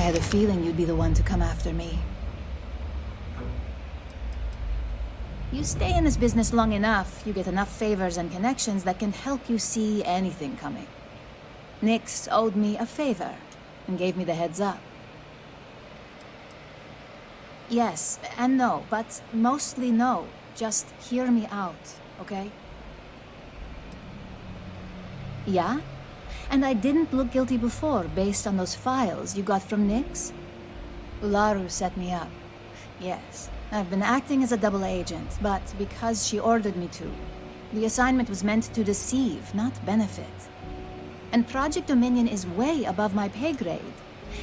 had a feeling you'd be the one to come after me. You stay in this business long enough, you get enough favors and connections that can help you see anything coming. Nix owed me a favor and gave me the heads up. Yes and no, but mostly no. Just hear me out, okay? Yeah? And I didn't look guilty before, based on those files you got from Nix? Ularu set me up. Yes, I've been acting as a double agent, but because she ordered me to. The assignment was meant to deceive, not benefit. And Project Dominion is way above my pay grade.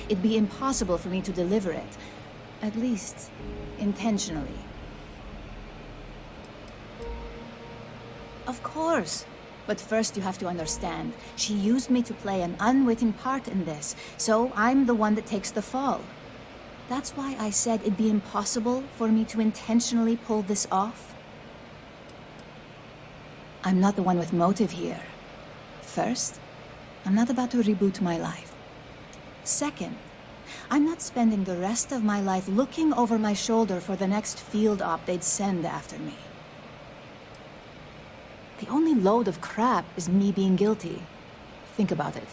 It'd be impossible for me to deliver it. At least, intentionally. Of course. But first you have to understand, she used me to play an unwitting part in this, so I'm the one that takes the fall. That's why I said it'd be impossible for me to intentionally pull this off. I'm not the one with motive here. First, I'm not about to reboot my life. Second, I'm not spending the rest of my life looking over my shoulder for the next field op they'd send after me. The only load of crap is me being guilty. Think about it.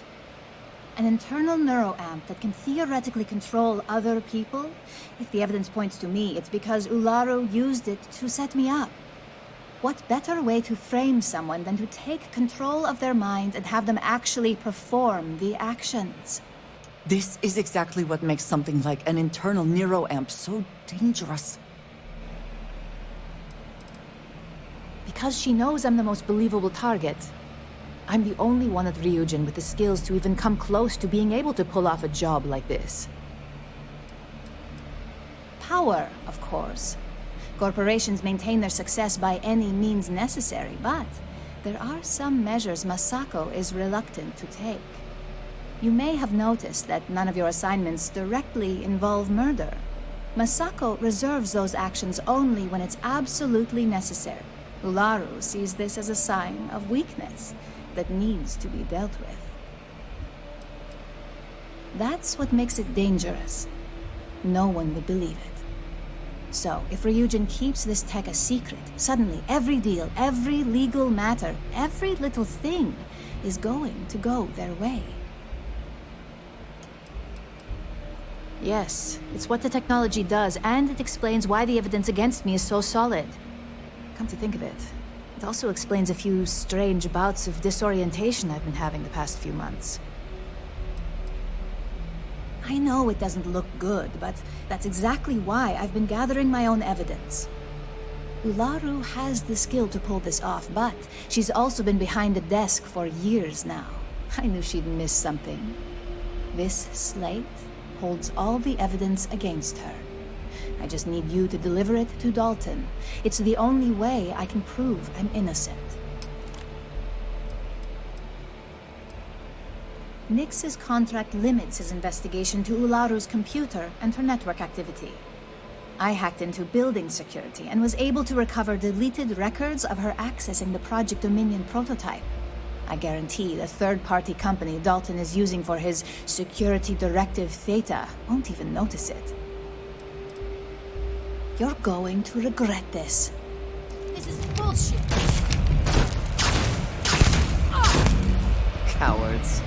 An internal neuroamp that can theoretically control other people? If the evidence points to me, it's because Ularu used it to set me up. What better way to frame someone than to take control of their mind and have them actually perform the actions? This is exactly what makes something like an internal neuroamp so dangerous. Because she knows I'm the most believable target. I'm the only one at Ryujin with the skills to even come close to being able to pull off a job like this. Power, of course. Corporations maintain their success by any means necessary, but there are some measures Masako is reluctant to take. You may have noticed that none of your assignments directly involve murder. Masako reserves those actions only when it's absolutely necessary. Ularu sees this as a sign of weakness that needs to be dealt with. That's what makes it dangerous. No one would believe it. So, if Ryujin keeps this tech a secret, suddenly every deal, every legal matter, every little thing is going to go their way. Yes, it's what the technology does, and it explains why the evidence against me is so solid. Come to think of it, it also explains a few strange bouts of disorientation I've been having the past few months. I know it doesn't look good, but that's exactly why I've been gathering my own evidence. Ularu has the skill to pull this off, but she's also been behind the desk for years now. I knew she'd miss something. This slate holds all the evidence against her. I just need you to deliver it to Dalton. It's the only way I can prove I'm innocent. Nix's contract limits his investigation to Ularu's computer and her network activity. I hacked into building security and was able to recover deleted records of her accessing the Project Dominion prototype. I guarantee the third-party company Dalton is using for his security directive theta won't even notice it. You're going to regret this. This is bullshit! Cowards.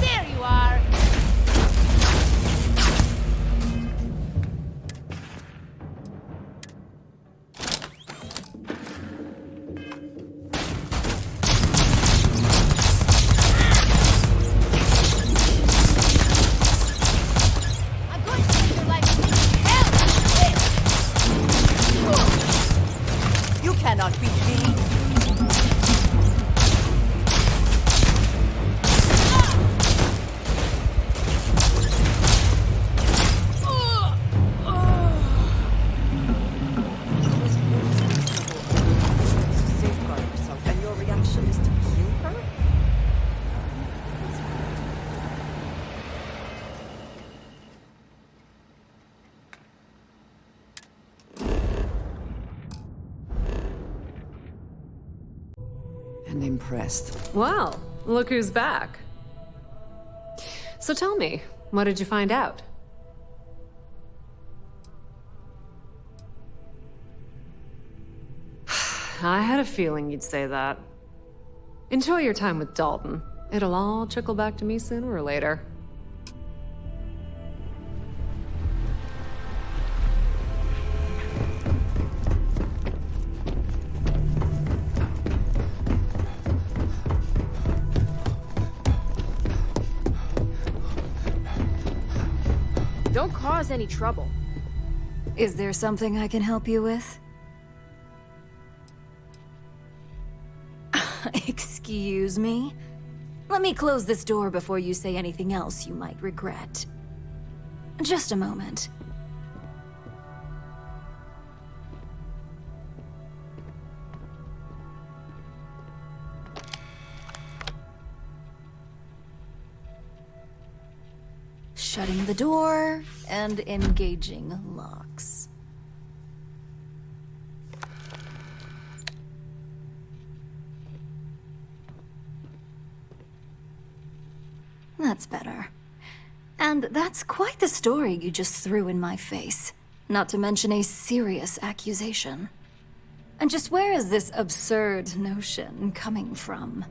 There you are! and impressed. Well, look who's back. So tell me, what did you find out? I had a feeling you'd say that. Enjoy your time with Dalton. It'll all trickle back to me sooner or later. Don't cause any trouble. Is there something I can help you with? Excuse me? Let me close this door before you say anything else you might regret. Just a moment. Shutting the door and engaging locks. That's better. And that's quite the story you just threw in my face. Not to mention a serious accusation. And just where is this absurd notion coming from?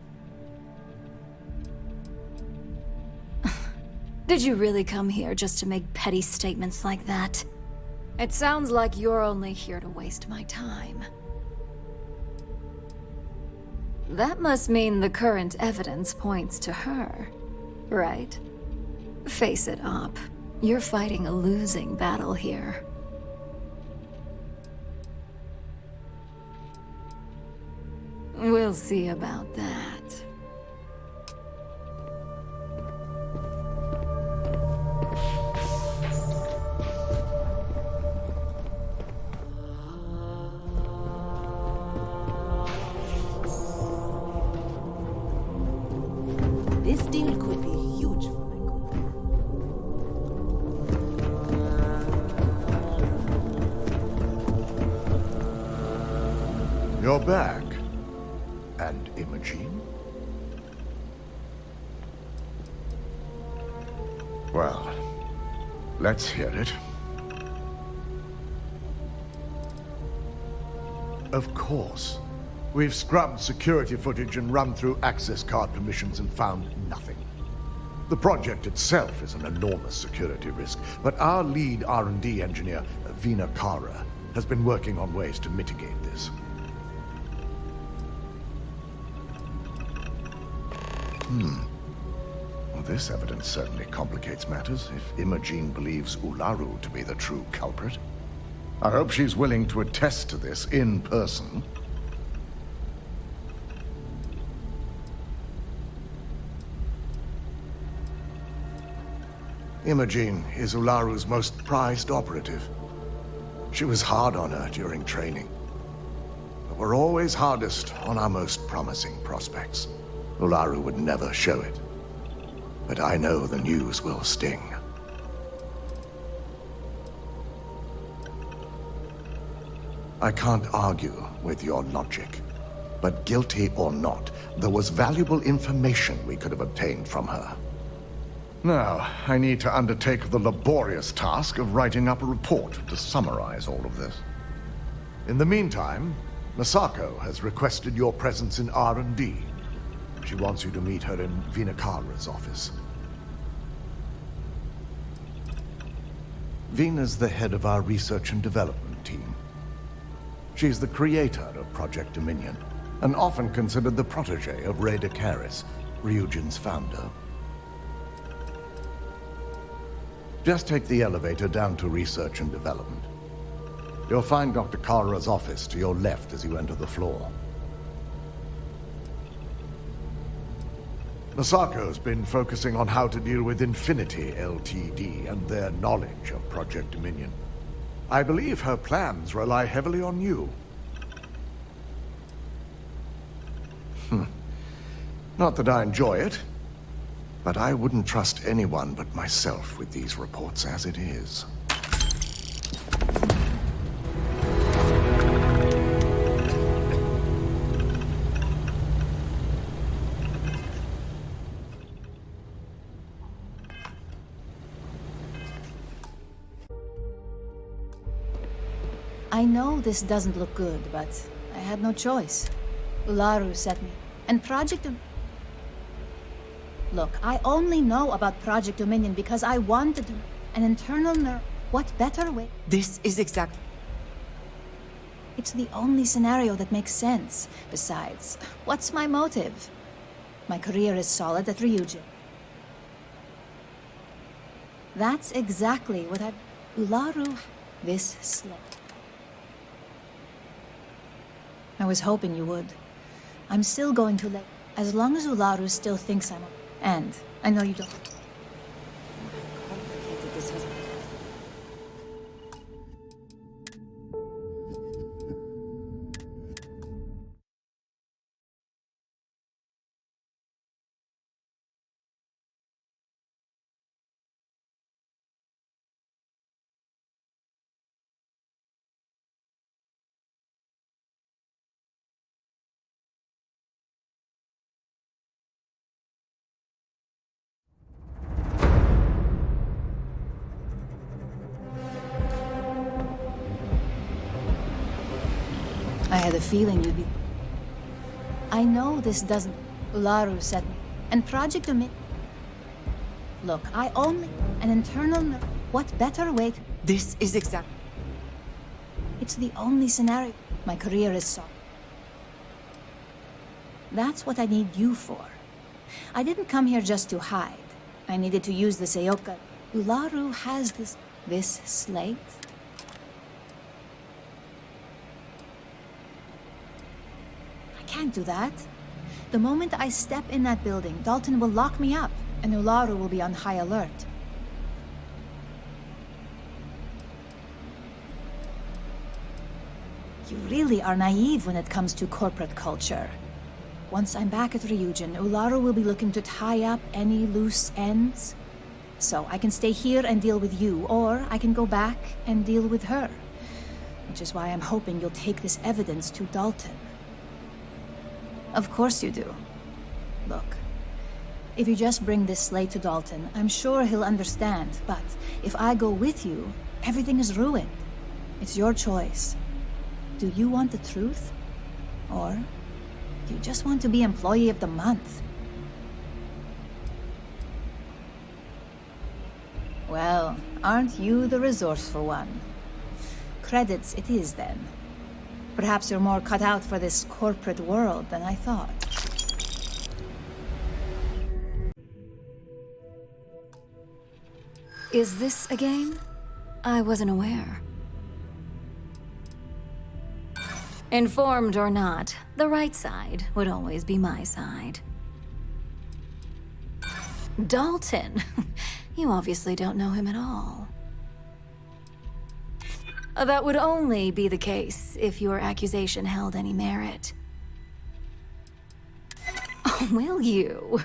Did you really come here just to make petty statements like that? It sounds like you're only here to waste my time. That must mean the current evidence points to her, right? Face it up. You're fighting a losing battle here. We'll see about that. This deal could be huge for my company. You're back. And Imogene? Well, let's hear it. Of course. We've scrubbed security footage and run through access card permissions and found nothing. The project itself is an enormous security risk, but our lead R&D engineer, Vina Kara, has been working on ways to mitigate this. Well, this evidence certainly complicates matters if Imogene believes Ularu to be the true culprit. I hope she's willing to attest to this in person. Imogene is Ularu's most prized operative. She was hard on her during training. But we're always hardest on our most promising prospects. Ularu would never show it. But I know the news will sting. I can't argue with your logic. But guilty or not, there was valuable information we could have obtained from her. Now, I need to undertake the laborious task of writing up a report to summarize all of this. In the meantime, Masako has requested your presence in R&D. She wants you to meet her in Vinakara's office. Vina's the head of our research and development team. She's the creator of Project Dominion, and often considered the protege of Ray Dakaris, Ryujin's founder. Just take the elevator down to research and development. You'll find Dr. Kara's office to your left as you enter the floor. Masako's been focusing on how to deal with Infinity LTD and their knowledge of Project Dominion. I believe her plans rely heavily on you. Not that I enjoy it, but I wouldn't trust anyone but myself with these reports as it is. I know this doesn't look good, but I had no choice. Ularu set me. And Look, I only know about Project Dominion because I wanted an internal What better way? This is exactly... It's the only scenario that makes sense. Besides, what's my motive? My career is solid at Ryujin. That's exactly what Ularu, this slip. I was hoping you would. I'm still going to let... As long as Ularu still thinks I'm... And I know you don't... Complicated this has... I had a feeling you'd be... I know this doesn't... Ularu set me. And Project Dominion... Look, I only... An internal... What better way to... This is exactly... It's the only scenario. My career is solid. That's what I need you for. I didn't come here just to hide. I needed to use the Seoka. Ularu has this slate. I can't do that. The moment I step in that building, Dalton will lock me up, and Ularu will be on high alert. You really are naive when it comes to corporate culture. Once I'm back at Ryujin, Ularu will be looking to tie up any loose ends. So I can stay here and deal with you, or I can go back and deal with her. Which is why I'm hoping you'll take this evidence to Dalton. Of course you do. Look, if you just bring this slate to Dalton, I'm sure he'll understand, but if I go with you, everything is ruined. It's your choice. Do you want the truth? Or do you just want to be Employee of the Month? Well, aren't you the resourceful one? Credits it is, then. Perhaps you're more cut out for this corporate world than I thought. Is this a game? I wasn't aware. Informed or not, the right side would always be my side. Dalton! You obviously don't know him at all. That would only be the case if your accusation held any merit. Oh, will you?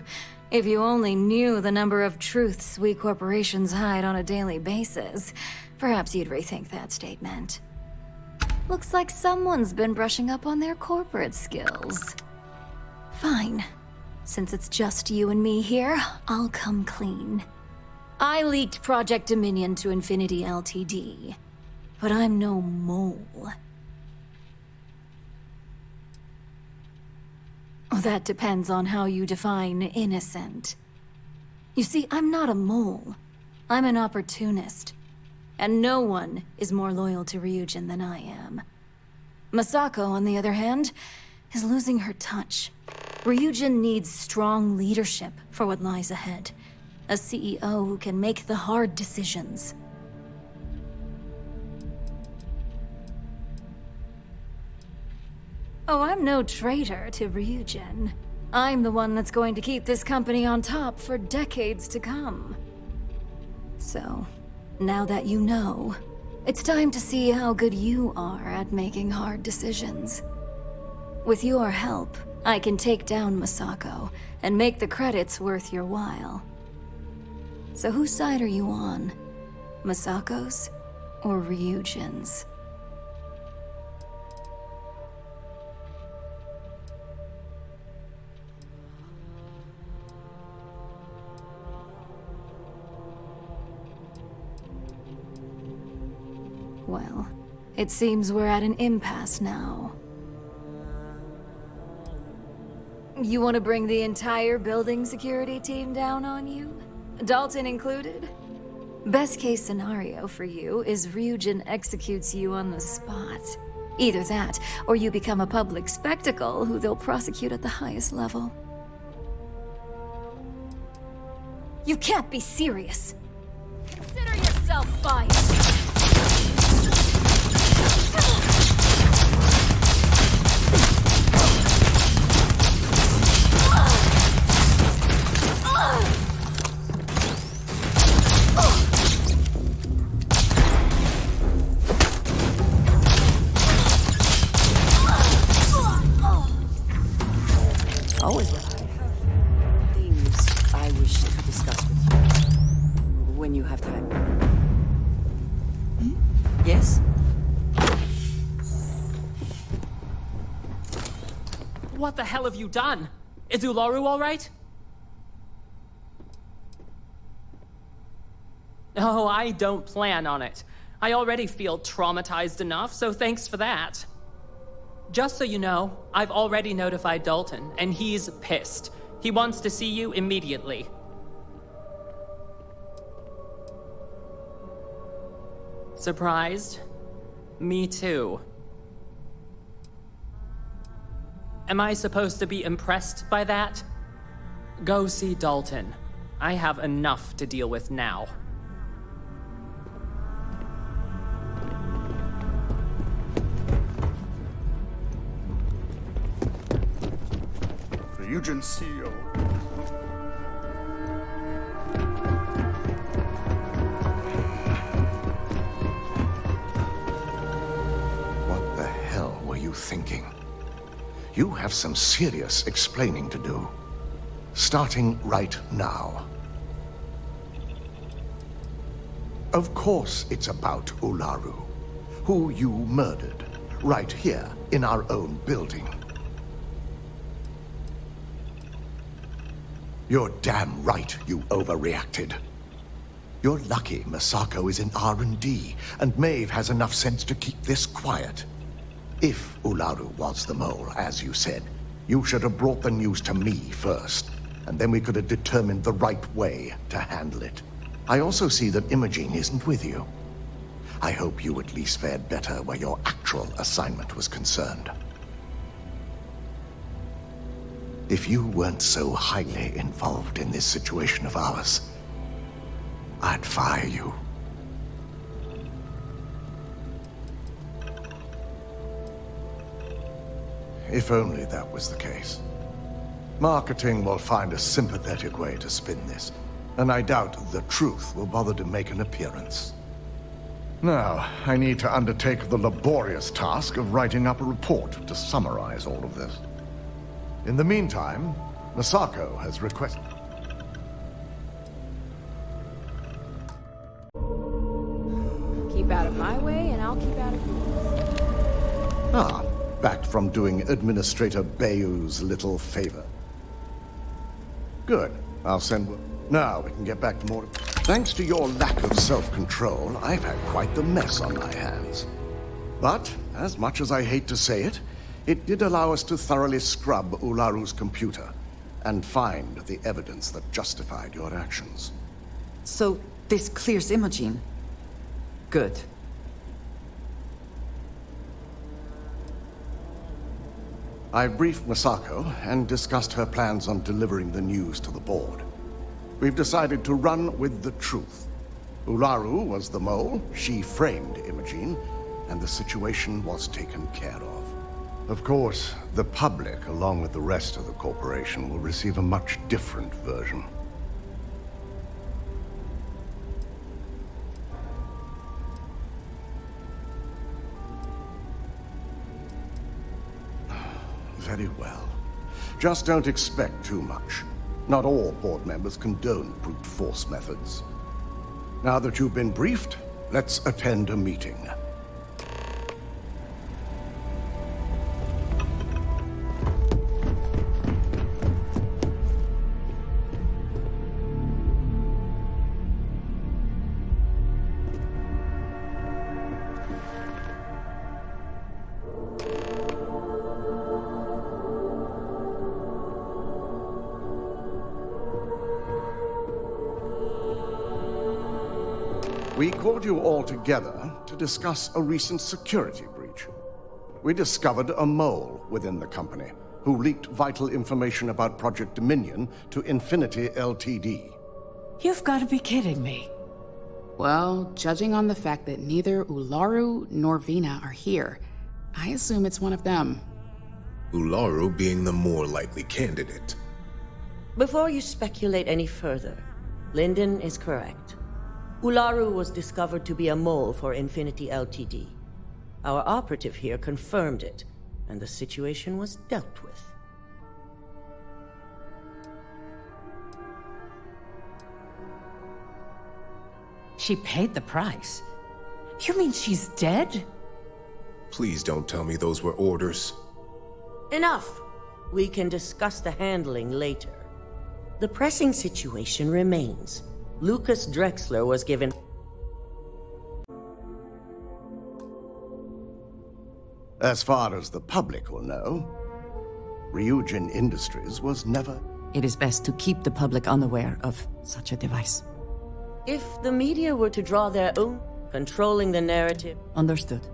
If you only knew the number of truths we corporations hide on a daily basis, perhaps you'd rethink that statement. Looks like someone's been brushing up on their corporate skills. Fine. Since it's just you and me here, I'll come clean. I leaked Project Dominion to Infinity LTD, but I'm no mole. That depends on how you define innocent. You see, I'm not a mole. I'm an opportunist. And no one is more loyal to Ryujin than I am. Masako, on the other hand, is losing her touch. Ryujin needs strong leadership for what lies ahead. A CEO who can make the hard decisions. Oh, I'm no traitor to Ryujin. I'm the one that's going to keep this company on top for decades to come. So, now that you know, it's time to see how good you are at making hard decisions. With your help, I can take down Masako and make the credits worth your while. So whose side are you on? Masako's or Ryujin's? Well, It seems we're at an impasse now. You want to bring the entire building security team down on you? Dalton included? Best case scenario for you is Ryujin executes you on the spot. Either that, or you become a public spectacle who they'll prosecute at the highest level. You can't be serious. Consider yourself fired. Always I have things I wish to discuss with you. When you have time. Yes? What the hell have you done? Is Ularu all right? Oh, I don't plan on it. I already feel traumatized enough, so thanks for that. Just so you know, I've already notified Dalton, and he's pissed. He wants to see you immediately. Surprised? Me too. Am I supposed to be impressed by that? Go see Dalton. I have enough to deal with now. Imogene CEO. What the hell were you thinking? You have some serious explaining to do. Starting right now. Of course it's about Ularu, who you murdered, right here in our own building. You're damn right you overreacted. You're lucky Masako is in R&D, and Maeve has enough sense to keep this quiet. If Ularu was the mole, as you said, you should have brought the news to me first, and then we could have determined the right way to handle it. I also see that Imogene isn't with you. I hope you at least fared better where your actual assignment was concerned. If you weren't so highly involved in this situation of ours, I'd fire you. If only that was the case. Marketing will find a sympathetic way to spin this, and I doubt the truth will bother to make an appearance. Now, I need to undertake the laborious task of writing up a report to summarize all of this. In the meantime, Masako has requested... Keep out of my way, and I'll keep out of yours. Ah, back from doing Administrator Bayou's little favor. Good. I'll send... Now we can get back to more... Thanks to your lack of self-control, I've had quite the mess on my hands. But, as much as I hate to say it, it did allow us to thoroughly scrub Ularu's computer and find the evidence that justified your actions. So, this clears Imogene. Good. I briefed Masako and discussed her plans on delivering the news to the board. We've decided to run with the truth. Ularu was the mole, she framed Imogene, and the situation was taken care of. Of course, the public, along with the rest of the corporation, will receive a much different version. Very well. Just don't expect too much. Not all board members condone brute force methods. Now that you've been briefed, let's attend a meeting. We called you all together to discuss a recent security breach. We discovered a mole within the company who leaked vital information about Project Dominion to Infinity LTD. You've got to be kidding me. Well, judging on the fact that neither Ularu nor Vina are here, I assume it's one of them. Ularu being the more likely candidate. Before you speculate any further, Lyndon is correct. Ularu was discovered to be a mole for Infinity LTD. Our operative here confirmed it, and the situation was dealt with. She paid the price. You mean she's dead? Please don't tell me those were orders. Enough! We can discuss the handling later. The pressing situation remains. Lucas Drexler was given... As far as the public will know, Ryujin Industries was never... It is best to keep the public unaware of such a device. If the media were to draw their own, controlling the narrative... Understood.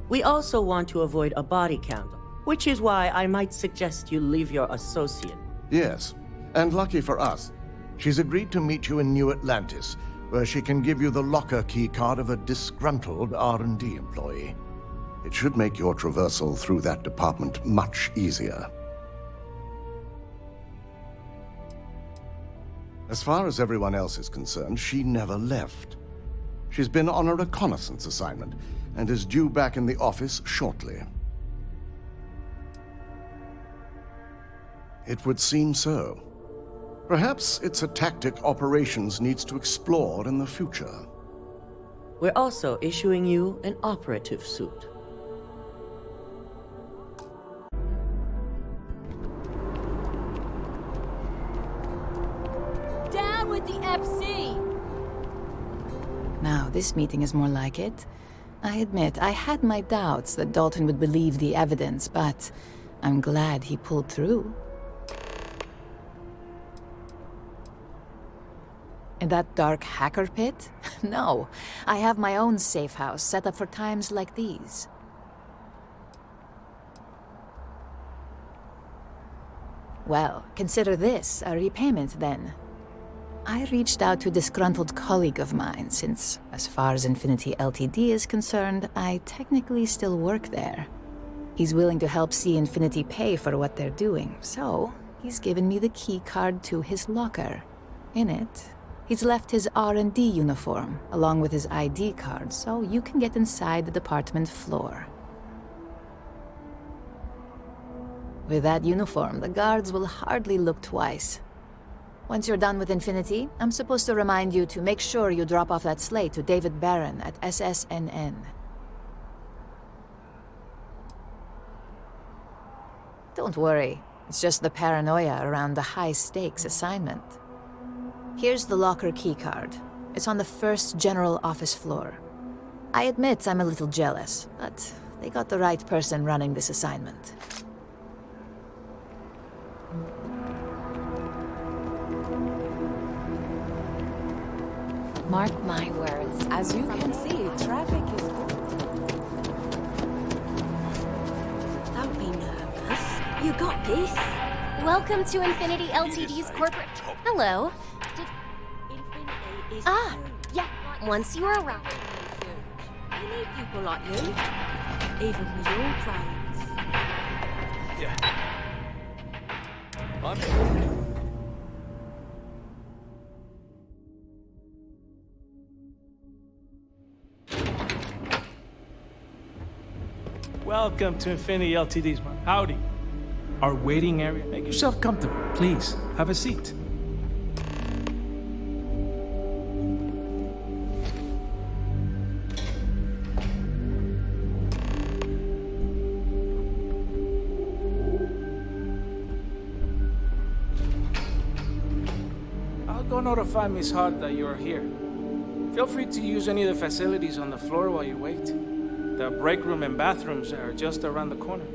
We also want to avoid a body count, which is why I might suggest you leave your associate. Yes, and lucky for us, she's agreed to meet you in New Atlantis, where she can give you the locker keycard of a disgruntled R&D employee. It should make your traversal through that department much easier. As far as everyone else is concerned, she never left. She's been on a reconnaissance assignment and is due back in the office shortly. It would seem so. Perhaps it's a tactic operations needs to explore in the future. We're also issuing you an operative suit. Down with the FC! Now, this meeting is more like it. I admit, I had my doubts that Dalton would believe the evidence, but I'm glad he pulled through. In that dark hacker pit? No, I have my own safe house set up for times like these. Well, consider this a repayment then. I reached out to a disgruntled colleague of mine since, as far as Infinity LTD is concerned, I technically still work there. He's willing to help see Infinity pay for what they're doing, so he's given me the key card to his locker. In it, he's left his R&D uniform, along with his ID card, so you can get inside the department floor. With that uniform, the guards will hardly look twice. Once you're done with Infinity, I'm supposed to remind you to make sure you drop off that slate to David Barron at SSNN. Don't worry, it's just the paranoia around the high-stakes assignment. Here's the locker keycard. It's on the first general office floor. I admit I'm a little jealous, but they got the right person running this assignment. Mark my words. As you can see, traffic is good. Don't be nervous. You got this. Welcome to Infinity LTD's corporate... Hello. Ah, yeah, once you arrive... You need people like you, even with your brains. Yeah. I'm... Welcome to Infinity LTD's, man. Howdy. Our waiting area. Make yourself comfortable, please. Have a seat. I'll go notify Miss Hart that you're here. Feel free to use any of the facilities on the floor while you wait. The break room and bathrooms are just around the corner.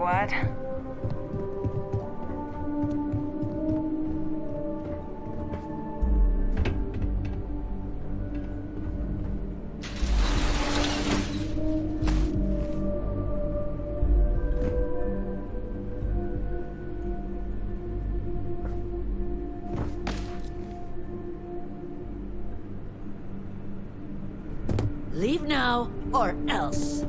What? Leave now, or else.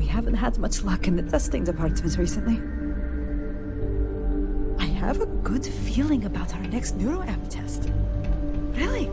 haven't had much luck in the testing department recently. I have a good feeling about our next neuroamp test. Really?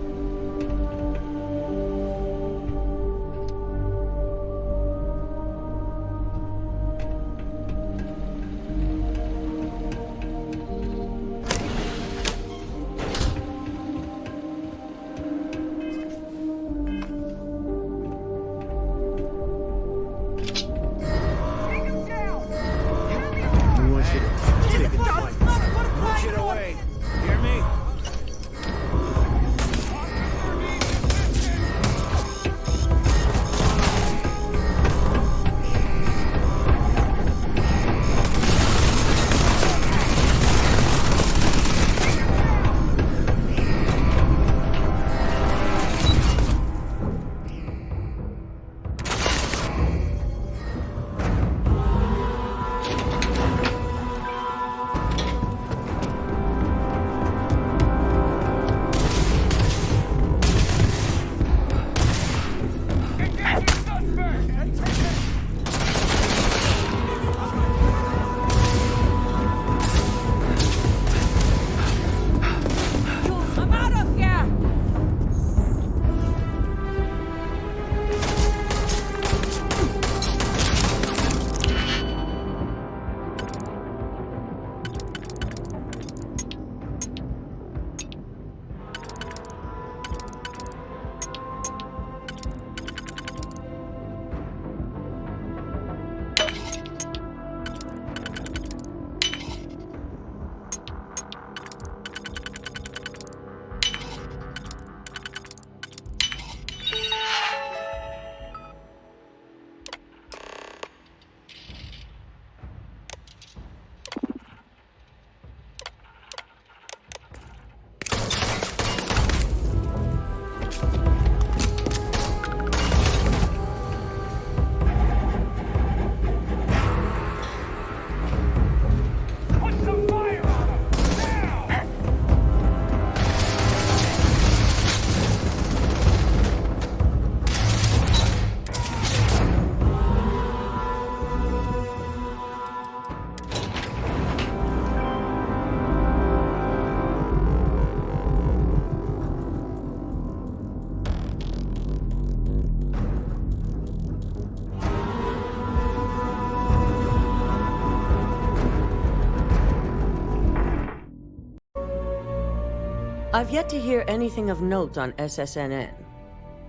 I've yet to hear anything of note on SSNN.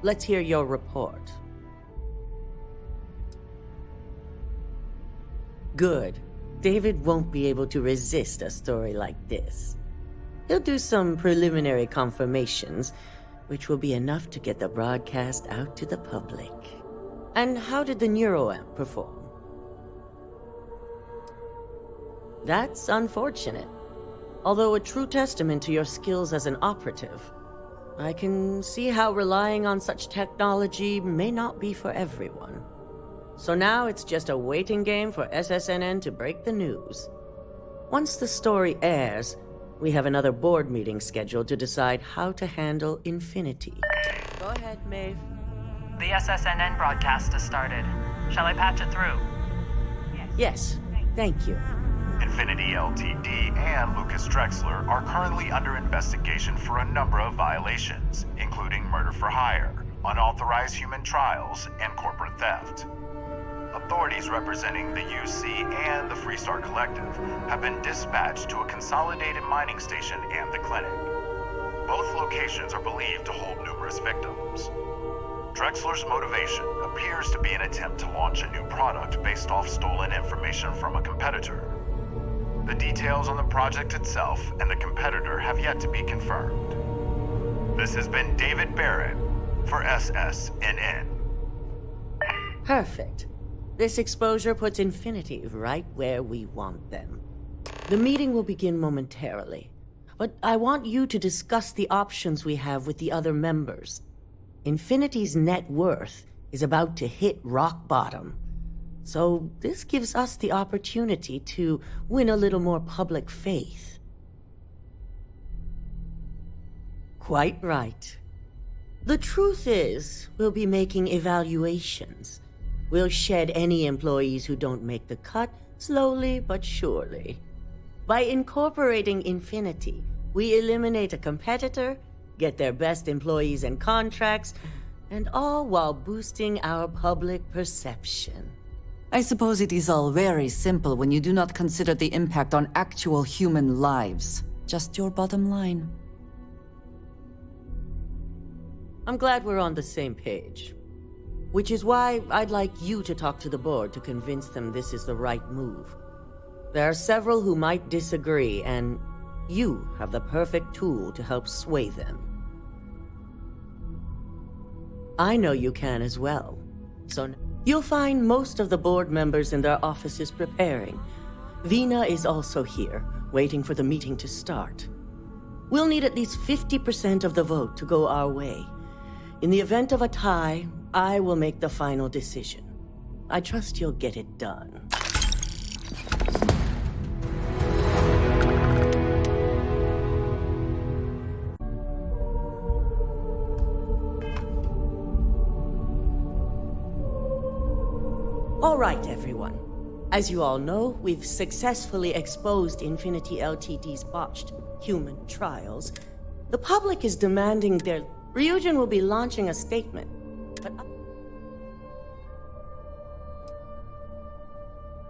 Let's hear your report. Good. David won't be able to resist a story like this. He'll do some preliminary confirmations, which will be enough to get the broadcast out to the public. And how did the neuroamp perform? That's unfortunate. Although a true testament to your skills as an operative, I can see how relying on such technology may not be for everyone. So now it's just a waiting game for SSNN to break the news. Once the story airs, we have another board meeting scheduled to decide how to handle Infinity. Go ahead, Maeve. The SSNN broadcast has started. Shall I patch it through? Yes, thank you. Infinity LTD and Lucas Drexler are currently under investigation for a number of violations, including murder for hire, unauthorized human trials, and corporate theft. Authorities representing the UC and the Freestar Collective have been dispatched to a consolidated mining station and the clinic. Both locations are believed to hold numerous victims. Drexler's motivation appears to be an attempt to launch a new product based off stolen information from a competitor. The details on the project itself and the competitor have yet to be confirmed. This has been David Barrett for SSNN. Perfect. This exposure puts Infinity right where we want them. The meeting will begin momentarily, but I want you to discuss the options we have with the other members. Infinity's net worth is about to hit rock bottom. So this gives us the opportunity to win a little more public faith. Quite right. The truth is, we'll be making evaluations. We'll shed any employees who don't make the cut, slowly but surely. By incorporating Infinity, we eliminate a competitor, get their best employees and contracts, and all while boosting our public perception. I suppose it is all very simple when you do not consider the impact on actual human lives. Just your bottom line. I'm glad we're on the same page. Which is why I'd like you to talk to the board to convince them this is the right move. There are several who might disagree, and you have the perfect tool to help sway them. I know you can as well. So you'll find most of the board members in their offices preparing. Vina is also here, waiting for the meeting to start. We'll need at least 50% of the vote to go our way. In the event of a tie, I will make the final decision. I trust you'll get it done. All right, everyone. As you all know, we've successfully exposed Infinity LTD's botched human trials. The public is demanding their... Ryujin will be launching a statement, but...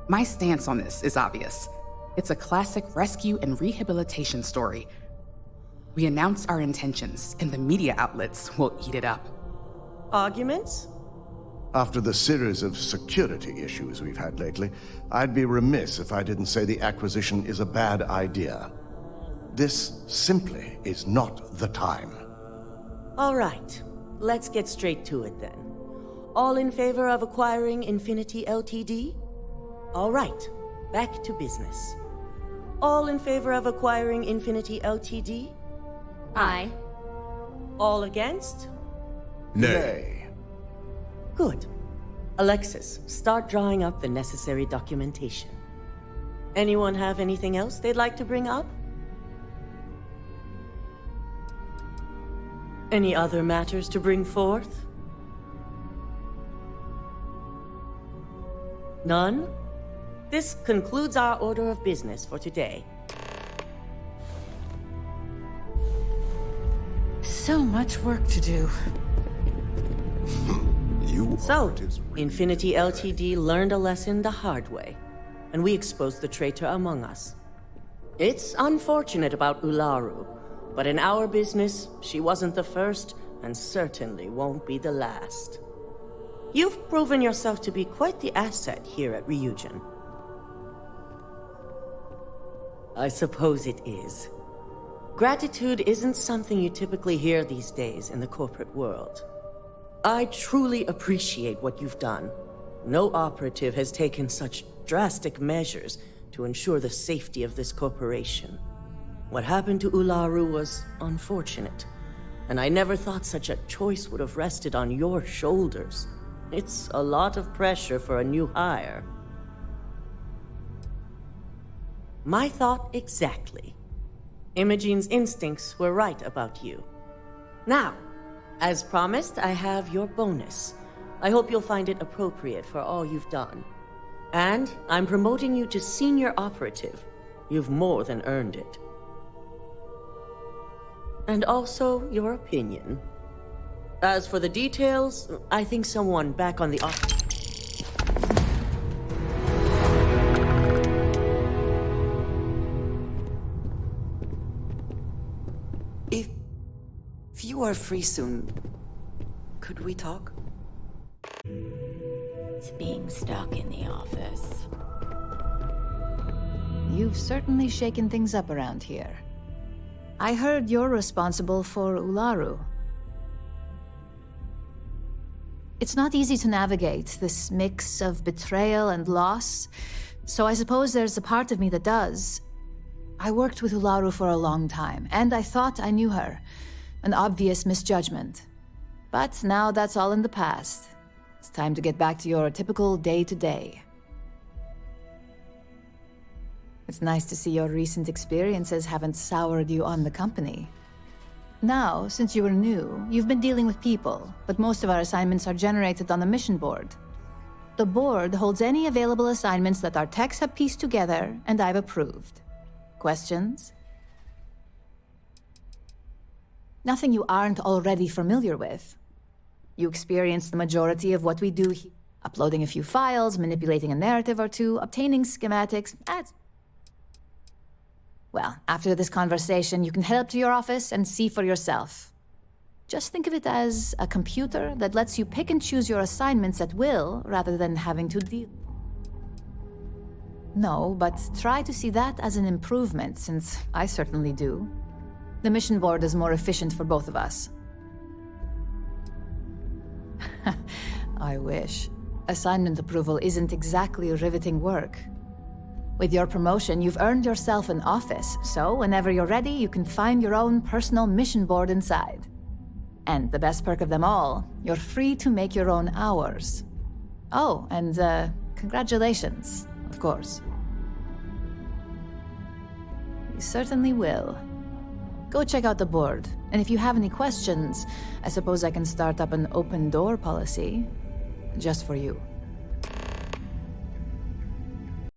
My stance on this is obvious. It's a classic rescue and rehabilitation story. We announce our intentions, and the media outlets will eat it up. Arguments? After the series of security issues we've had lately, I'd be remiss if I didn't say the acquisition is a bad idea. This simply is not the time. All right, let's get straight to it then. All in favor of acquiring Infinity LTD? All right, back to business. All in favor of acquiring Infinity LTD? Aye. All against? Nay. Good. Alexis, start drawing up the necessary documentation. Anyone have anything else they'd like to bring up? Any other matters to bring forth? None? This concludes our order of business for today. So much work to do. So, Infinity LTD learned a lesson the hard way, and we exposed the traitor among us. It's unfortunate about Ularu, but in our business, she wasn't the first, and certainly won't be the last. You've proven yourself to be quite the asset here at Ryujin. I suppose it is. Gratitude isn't something you typically hear these days in the corporate world. I truly appreciate what you've done. No operative has taken such drastic measures to ensure the safety of this corporation. What happened to Ularu was unfortunate, and I never thought such a choice would have rested on your shoulders. It's a lot of pressure for a new hire. My thought exactly. Imogene's instincts were right about you. Now, as promised, I have your bonus. I hope you'll find it appropriate for all you've done. And I'm promoting you to senior operative. You've more than earned it. And also your opinion. As for the details, I think someone back on the office... If you are free soon, could we talk? It's being stuck in the office. You've certainly shaken things up around here. I heard you're responsible for Ularu. It's not easy to navigate this mix of betrayal and loss, so I suppose there's a part of me that does. I worked with Ularu for a long time, and I thought I knew her. An obvious misjudgment. But now that's all in the past. It's time to get back to your typical day-to-day. It's nice to see your recent experiences haven't soured you on the company. Now, since you were new, you've been dealing with people, but most of our assignments are generated on the mission board. The board holds any available assignments that our techs have pieced together, and I've approved. Questions? Nothing you aren't already familiar with. You experience the majority of what we do here. Uploading a few files, manipulating a narrative or two, obtaining schematics, Well, after this conversation, you can head up to your office and see for yourself. Just think of it as a computer that lets you pick and choose your assignments at will, rather than having to deal. No, but try to see that as an improvement, since I certainly do. The mission board is more efficient for both of us. I wish. Assignment approval isn't exactly riveting work. With your promotion, you've earned yourself an office, so whenever you're ready, you can find your own personal mission board inside. And the best perk of them all, you're free to make your own hours. Oh, and congratulations, of course. You certainly will. Go check out the board, and if you have any questions, I suppose I can start up an open door policy. Just for you.